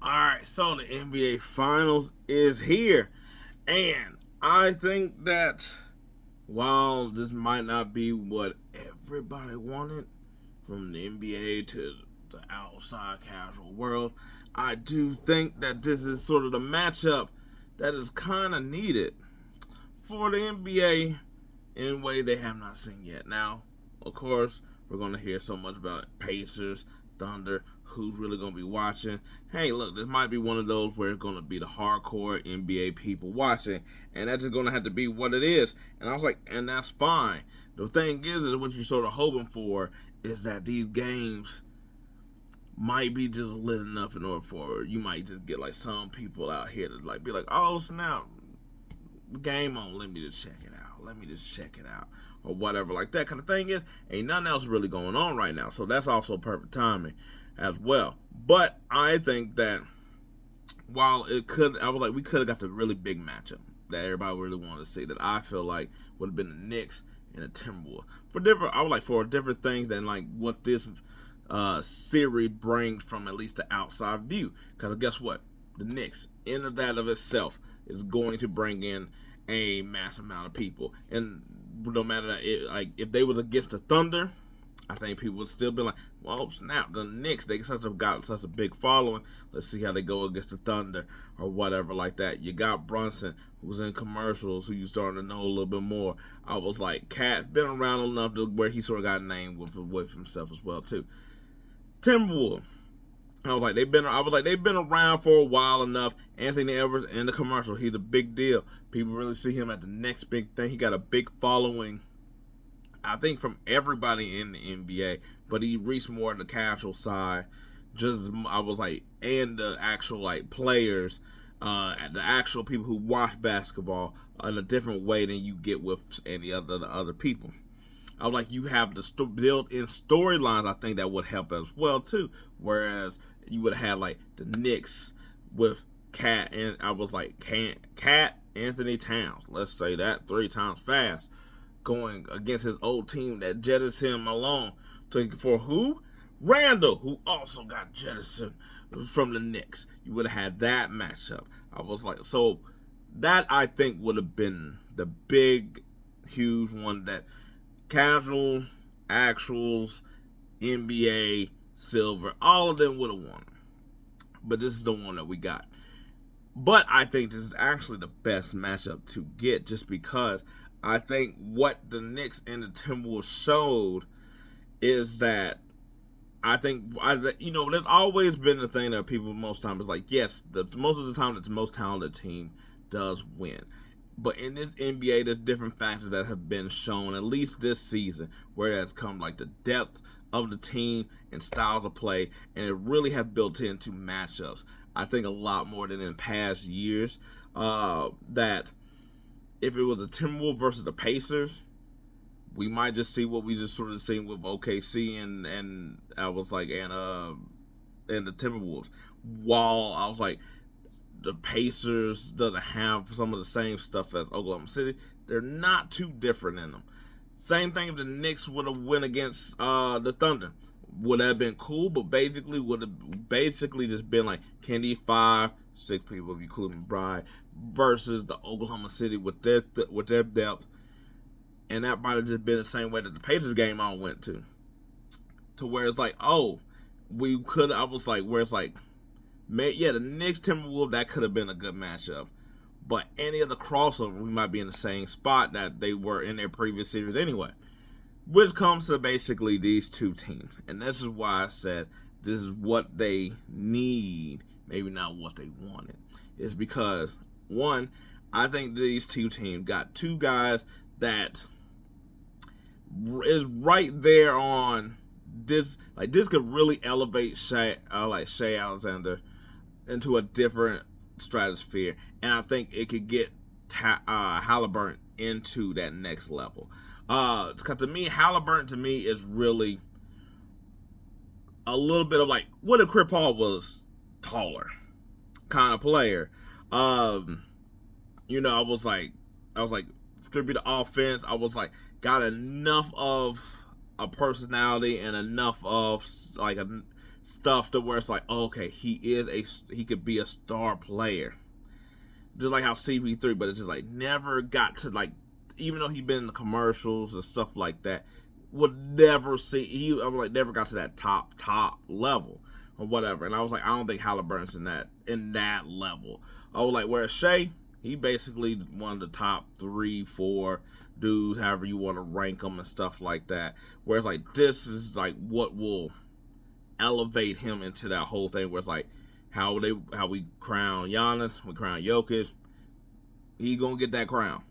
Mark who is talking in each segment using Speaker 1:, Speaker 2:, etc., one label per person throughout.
Speaker 1: Alright, so the NBA Finals is here. And I think that while this might not be what everybody wanted from the NBA to the outside casual world, I do think that this is sort of the matchup that is kind of needed for the NBA in a way they have not seen yet. Now, of course, we're going to hear so much about Pacers, Thunder, who's really going to be watching. Hey, look, this might be one of those where it's going to be the hardcore NBA people watching, and that's just going to have to be what it is. And I was like, and that's fine. The thing is what you're sort of hoping for is that these games might be just lit enough in order for you might just get like some people out here to like be like, oh snap, game on, let me just check it out. Let me just check it out. Or whatever like that kind of thing is. Ain't nothing else really going on right now. So that's also perfect timing as well. But I think that while it could, I was like, we could have got the really big matchup that everybody really wanted to see, that I feel like would have been the Knicks and the Timberwolves. For different, I was like, for different things than like what this series brings from at least the outside view. Because guess what? The Knicks, in of that of itself, is going to bring in a massive amount of people. And no matter that, like if they was against the Thunder, I think people would still be like, well, snap, the Knicks, they got such a big following. Let's see how they go against the Thunder or whatever like that. You got Brunson, who's in commercials, who you starting to know a little bit more. I was like, Cat, been around enough to where he sort of got named with himself as well, too. Timberwolves. I was like, they've been around for a while enough. Anthony Edwards in the commercial, he's a big deal. People really see him at the next big thing. He got a big following, I think, from everybody in the NBA, but he reached more the casual side. Just I was like, and the actual like players, the actual people who watch basketball in a different way than you get with any other people. I was like, you have the built-in storylines. I think that would help as well too. Whereas you would have like the Knicks with Cat, and I was like, Cat Anthony Towns. Let's say that 3 times fast, going against his old team that jettisoned him along for who? Randall, who also got jettisoned from the Knicks. You would have had that matchup. I was like, so that I think would have been the big, huge one that casual, actuals, NBA, silver, all of them would have won. But this is the one that we got. But I think this is actually the best matchup to get, just because I think what the Knicks and the Timberwolves showed is that there's always been the thing that people most times is like, yes, most of the time the most talented team does win. But in this NBA, there's different factors that have been shown, at least this season, where it has come like the depth of the team and styles of play, and it really have built into matchups. I think a lot more than in past years. That if it was the Timberwolves versus the Pacers, we might just see what we just sort of seen with OKC and I was like and the Timberwolves. While I was like, the Pacers doesn't have some of the same stuff as Oklahoma City. They're not too different in them. Same thing if the Knicks would have went against the Thunder. Would have been cool, but basically would have just been like Candy 5, 6 people if you include McBride versus the Oklahoma City with their depth, and that might have just been the same way that the Pacers game I went to where it's like, oh, we could. I was like, where it's like, yeah, the Knicks Timberwolves, that could have been a good matchup. But any of the crossover, we might be in the same spot that they were in their previous series anyway. Which comes to basically these two teams. And this is why I said this is what they need, maybe not what they wanted. Is because, one, I think these two teams got two guys that is right there on this. Like, this could really elevate Shea Alexander into a different stratosphere, and I think it could get Halliburton into that next level. Because to me, Halliburton is really a little bit of like what if Chris Paul was taller kind of player. I was like distribute the offense. I was like got enough of a personality and enough of like stuff to where it's like, okay, he could be a star player, just like how CP3, but it's just like never got to like, even though he been in the commercials and stuff like that, would never see I was like never got to that top level or whatever. And I was like, I don't think Halliburton's in that level. I was like, whereas Shea, he basically one of the top 3-4 dudes, however you want to rank them and stuff like that. Whereas like this is like what will elevate him into that whole thing. Where it's like how we crown Giannis, we crown Jokic, he gonna get that crown.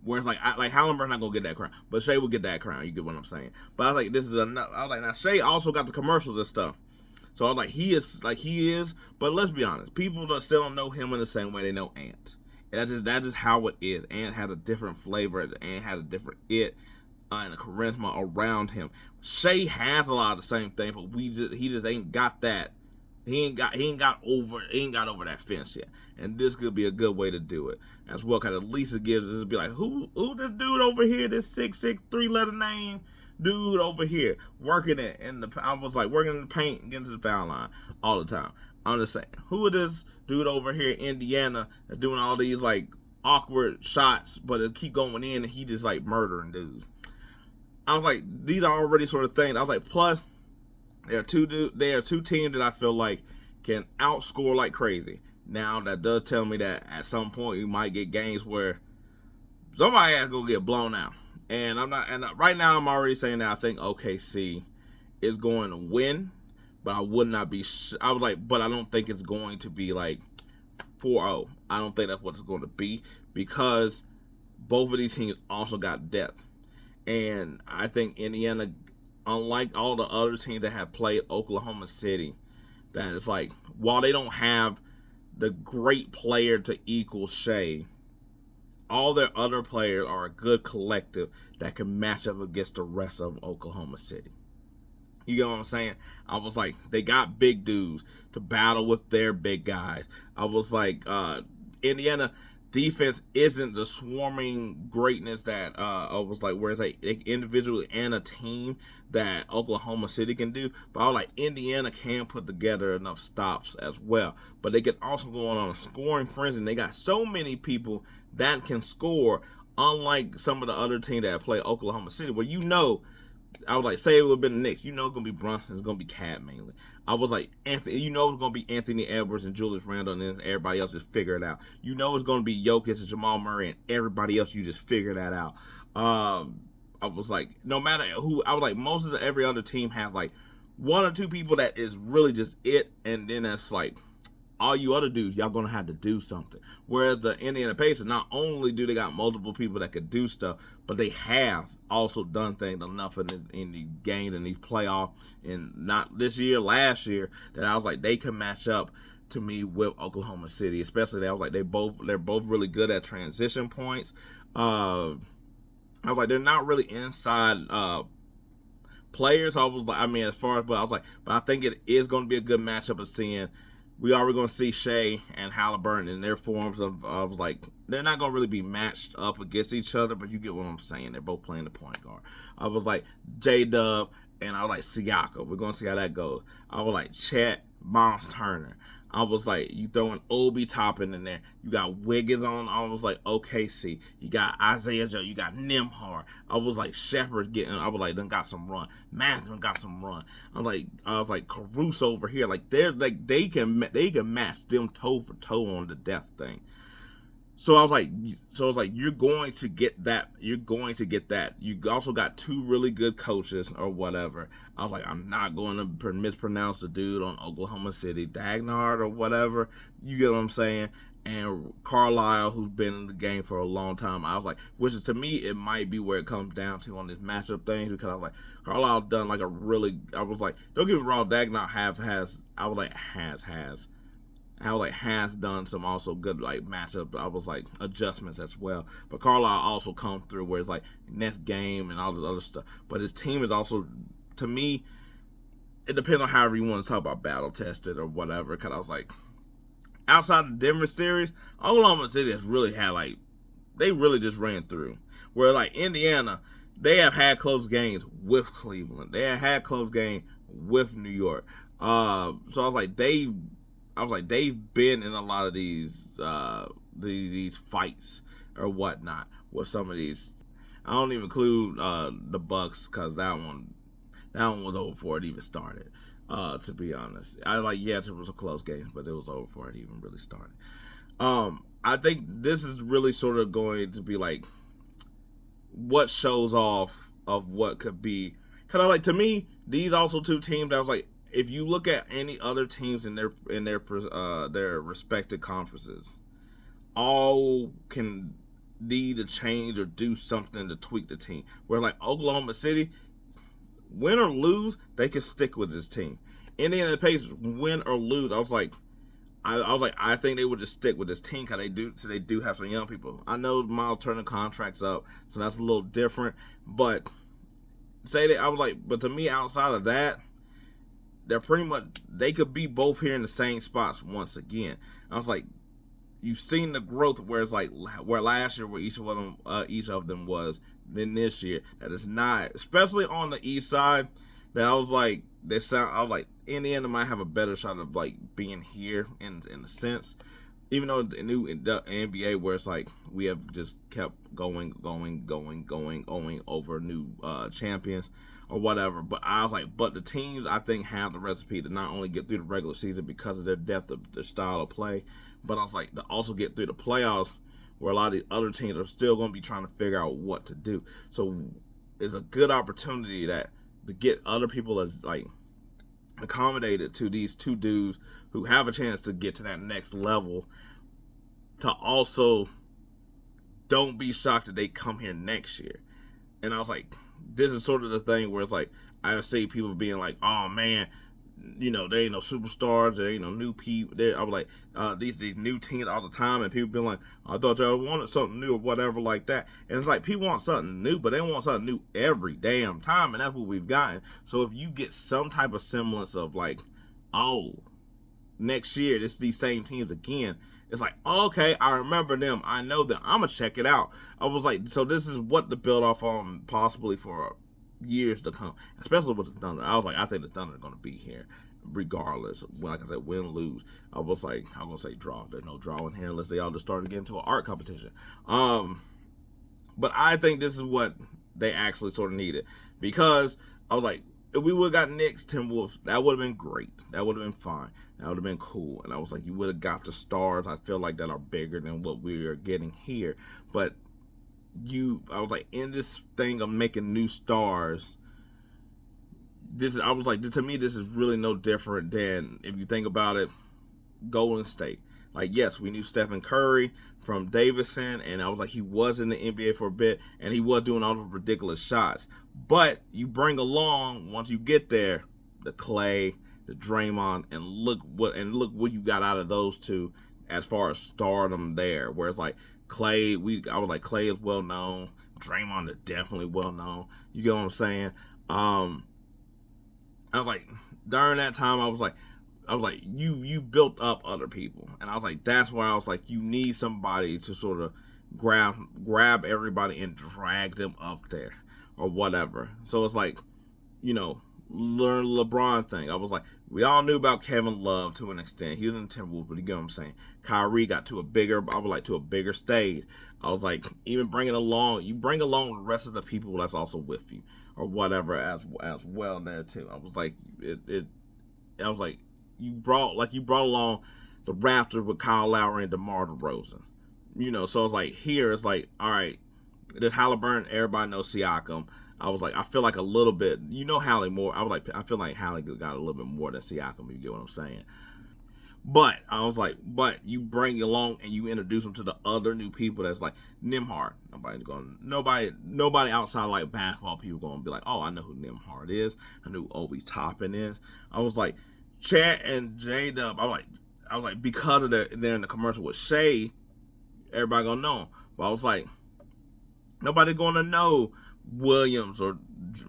Speaker 1: Whereas like Halliburton not gonna get that crown, but Shea will get that crown. You get what I'm saying? But I was like, this is enough. I was like, now Shea also got the commercials and stuff. So I was like, he is. But let's be honest, people still don't know him in the same way they know Ant. And that's just how it is. Ant has a different flavor. Ant has a different it and a charisma around him. Shea has a lot of the same thing, but he just ain't got that. He ain't got over that fence yet. And this could be a good way to do it as well. Cause at least it gives us be like, who this dude over here, this 6'6", 3-letter name dude over here working it in the. I was like working in the paint, getting to the foul line all the time. I'm just saying, who is this dude over here in Indiana that's doing all these like awkward shots, but it keep going in and he just like murdering dudes. I was like, these are already sort of things. I was like, plus there are two teams that I feel like can outscore like crazy. Now that does tell me that at some point you might get games where somebody has to go get blown out. And right now I'm already saying that I think OKC is going to win, but I would not be. I was like, but I don't think it's going to be like 4-0. I don't think that's what it's going to be because both of these teams also got depth, and I think Indiana, unlike all the other teams that have played Oklahoma City, that is like while they don't have the great player to equal Shea, all their other players are a good collective that can match up against the rest of Oklahoma City. You get what I'm saying? I was like, they got big dudes to battle with their big guys. I was like, Indiana defense isn't the swarming greatness that I was like, where it's like individually and a team that Oklahoma City can do. But I was like, Indiana can put together enough stops as well. But they can also go on a scoring frenzy. And they got so many people that can score, unlike some of the other teams that play Oklahoma City, where I was like, say it would have been the Knicks. It's going to be Brunson. It's going to be Cat mainly. I was like, Anthony. It's going to be Anthony Edwards and Julius Randle, and then everybody else just figure it out. It's going to be Jokic and Jamal Murray, and everybody else, you just figure that out. I was like, no matter who, I was like, most of every other team has like one or two people that is really just it, and then that's like, all you other dudes, y'all gonna have to do something. Whereas the Indiana Pacers, not only do they got multiple people that could do stuff, but they have also done things enough in the games and these playoffs, and not this year, last year, that I was like, they can match up to me with Oklahoma City. Especially that I was like, they're both really good at transition points. I was like, they're not really inside players. I was like, I mean, as far as, but I was like, but I think it is going to be a good matchup of seeing. We already going to see Shea and Halliburton in their forms of like, they're not going to really be matched up against each other, but you get what I'm saying. They're both playing the point guard. I was like J-Dub and I was like Siakam. We're going to see how that goes. I was like Chet, Miles Turner. I was like, you throwing Obi Toppin in there. You got Wiggins on. I was like, OKC. You got Isaiah Joe. You got Nembhard. I was like, Shepard I was like, done got some run. Matthew got some run. I was like, Caruso over here. Like they can match them toe for toe on the depth thing. So I was like, you're going to get that. You're going to get that. You also got two really good coaches or whatever. I was like, I'm not going to mispronounce the dude on Oklahoma City, Dagnard or whatever. You get what I'm saying? And Carlisle, who's been in the game for a long time. I was like, which is to me, it might be where it comes down to on this matchup thing, because I was like, Carlisle done like a really. I was like, don't get me wrong, Dagnard has done some also good like matchup. I was like adjustments as well. But Carlisle also comes through where it's like next game and all this other stuff. But his team is also, to me, it depends on however you want to talk about battle tested or whatever. Because I was like, outside the Denver series, Oklahoma City has really had like, they really just ran through. Where like Indiana, they have had close games with Cleveland. They have had close games with New York. So they've been in a lot of these fights or whatnot with some of these. I don't even include the Bucks because that one was over before it even started. To be honest, yes, it was a close game, but it was over before it even really started. I think this is really sort of going to be like what shows off of what could be. Kind of like, to me, these also two teams. I was like, if you look at any other teams in their respective conferences, all can need to change or do something to tweak the team. Where like Oklahoma City, win or lose, they can stick with this team. Indiana Pacers, win or lose, I think they would just stick with this team because they do have some young people. I know Miles Turner contract's up, so that's a little different. But but to me, outside of that, they're pretty much, they could be both here in the same spots once again. I was like, you've seen the growth where it's like where last year where each of them was, then this year that is not, especially on the east side. That I was like, Indiana might have a better shot of like being here in a sense, even though the NBA where it's like we have just kept going over new champions or whatever. But I was like, but the teams I think have the recipe to not only get through the regular season because of their depth of their style of play, but I was like to also get through the playoffs where a lot of the other teams are still going to be trying to figure out what to do. So it's a good opportunity to get other people like accommodated to these two dudes who have a chance to get to that next level, to also don't be shocked that they come here next year. And I was like, this is sort of the thing where it's like I see people being like, oh man, they ain't no superstars, there ain't no new people. I was like, these new teams all the time, and people being like, I thought y'all wanted something new or whatever like that. And it's like people want something new, but they want something new every damn time, and that's what we've gotten. So if you get some type of semblance of like, oh, next year it's these same teams again, it's like, okay, I remember them, I know them, I'm gonna check it out. I was like, so this is what to build off on possibly for years to come, especially with the Thunder. I was like, I think the Thunder are going to be here regardless. Like I said, win, lose. I was like, I'm going to say draw. There's no draw in here unless they all just start to get into an art competition. But I think this is what they actually sort of needed, because I was like, if we would have got Knicks, Timberwolves, that would have been great. That would have been fine. That would have been cool. And I was like, you would have got the stars, I feel like, that are bigger than what we are getting here. But I was like, in this thing of making new stars, I was like, to me, this is really no different than, if you think about it, Golden State. Like, yes, we knew Stephen Curry from Davidson, and I was like, he was in the NBA for a bit, and he was doing all those ridiculous shots. But you bring along, once you get there, the Clay, the Draymond, and look what you got out of those two as far as stardom there, where it's like, Clay, I was like, Clay is well known. Draymond is definitely well known. You get what I'm saying? I was like, during that time, I was like, you built up other people, and I was like, that's why I was like, you need somebody to sort of grab everybody and drag them up there or whatever. So it's like, learn LeBron thing. I was like, we all knew about Kevin Love to an extent. He was in the Timberwolves, but you get what I'm saying. Kyrie got to a bigger stage. I was like, even bring along the rest of the people that's also with you or whatever as well there too. I was like, I was like, you brought along the Raptors with Kyle Lowry and DeMar DeRozan. So it's like, here it's like, all right, there's Halliburton, everybody knows Siakam. I was like, I feel like a little bit, Hallie more. I was like, I feel like Hallie got a little bit more than Siakam, you get what I'm saying. But I was like, you bring along and you introduce them to the other new people that's like Nembhard. Nobody outside of like basketball people going to be like, oh, I know who Nembhard is. I know who Obi Toppin is. I was like, Chat and J-Dub, I was like, because of they're in the commercial with Shea, everybody gonna know him. But I was like, nobody gonna know Williams or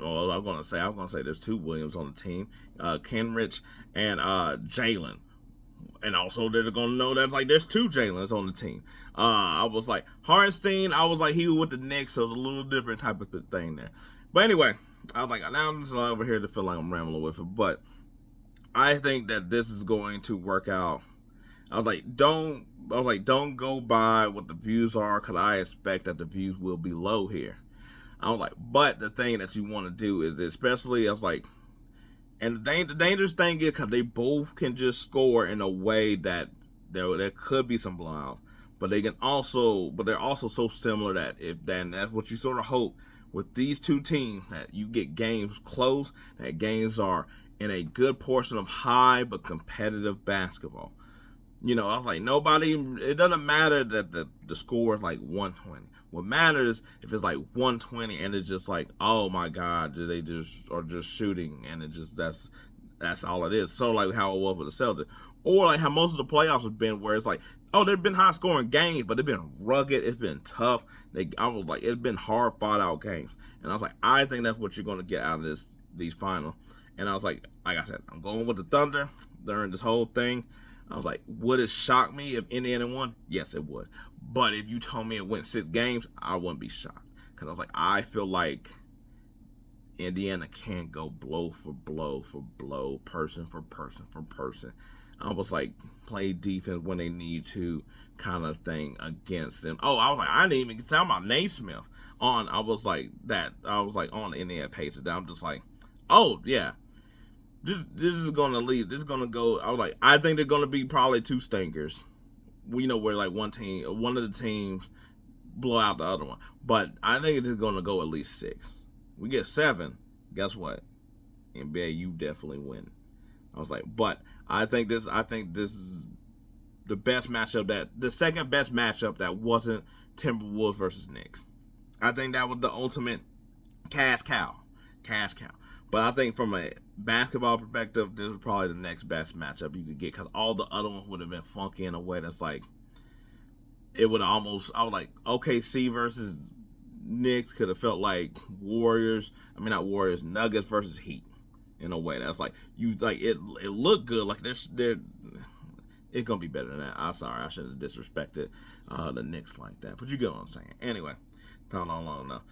Speaker 1: I'm gonna say there's two Williams on the team, Kenrich and Jalen, and also they're gonna know that like there's two Jalen's on the team. I was like Hartenstein, I was like he was with the Knicks, so it was a little different type of thing there. But anyway, I was like, now I'm just over here to feel like I'm rambling with it, but I think that this is going to work out. Don't go by what the views are, because I expect that the views will be low here. I was like, but the thing that you want to do is, especially, I was like, and the dangerous thing is because they both can just score in a way that there could be some blowout, but they're also so similar that that's what you sort of hope with these two teams, that you get games close, that games are in a good portion of high but competitive basketball. I was like, it doesn't matter that the score is like 120. What matters if it's like 120 and it's just like, oh my God, they just are just shooting, and it just that's all it is. So like how it was with the Celtics, or like how most of the playoffs have been, where it's like, oh, they've been high scoring games, but they've been rugged, it's been tough. I was like, it's been hard fought out games, and I was like, I think that's what you're gonna get out of these finals. And I was like I said, I'm going with the Thunder during this whole thing. I was like, would it shock me if Indiana won? Yes, it would. But if you told me it went 6 games, I wouldn't be shocked. Because I was like, I feel like Indiana can't go blow for blow for blow, person for person for person. I was like, play defense when they need to, kind of thing against them. Oh, I was like, I didn't even talk about Naismith on. I was like on the Indiana Pacers. I'm just like, oh yeah. This is gonna lead. This is gonna go. I think they're gonna be probably 2 stinkers. Where like one of the teams blow out the other one. But I think it's gonna go at least 6. We get 7. Guess what? NBA, you definitely win. I was like, but I think this is the best matchup, the second best matchup that wasn't Timberwolves versus Knicks. I think that was the ultimate cash cow. But I think from a basketball perspective, this is probably the next best matchup you could get, because all the other ones would have been funky in a way that's like, it would almost, I was like, OKC versus Knicks could have felt like Nuggets versus Heat in a way that's like, it looked good, like it's gonna be better than that. I'm sorry, I shouldn't have disrespected the Knicks like that, but you get what I'm saying. Anyway, not long enough.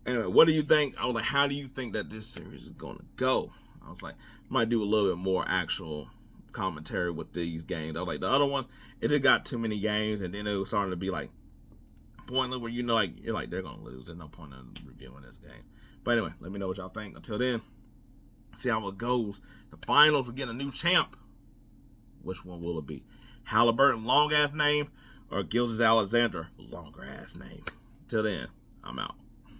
Speaker 1: Anyway, what do you think? I was like, how do you think that this series is going to go? I was like, might do a little bit more actual commentary with these games. I was like, the other ones, it just got too many games, and then it was starting to be like pointless, where you're like, they're going to lose. There's no point in reviewing this game. But anyway, let me know what y'all think. Until then, see how it goes. The finals, we get a new champ. Which one will it be? Halliburton, long-ass name, or Gilgeous-Alexander, longer-ass name? Till then, I'm out.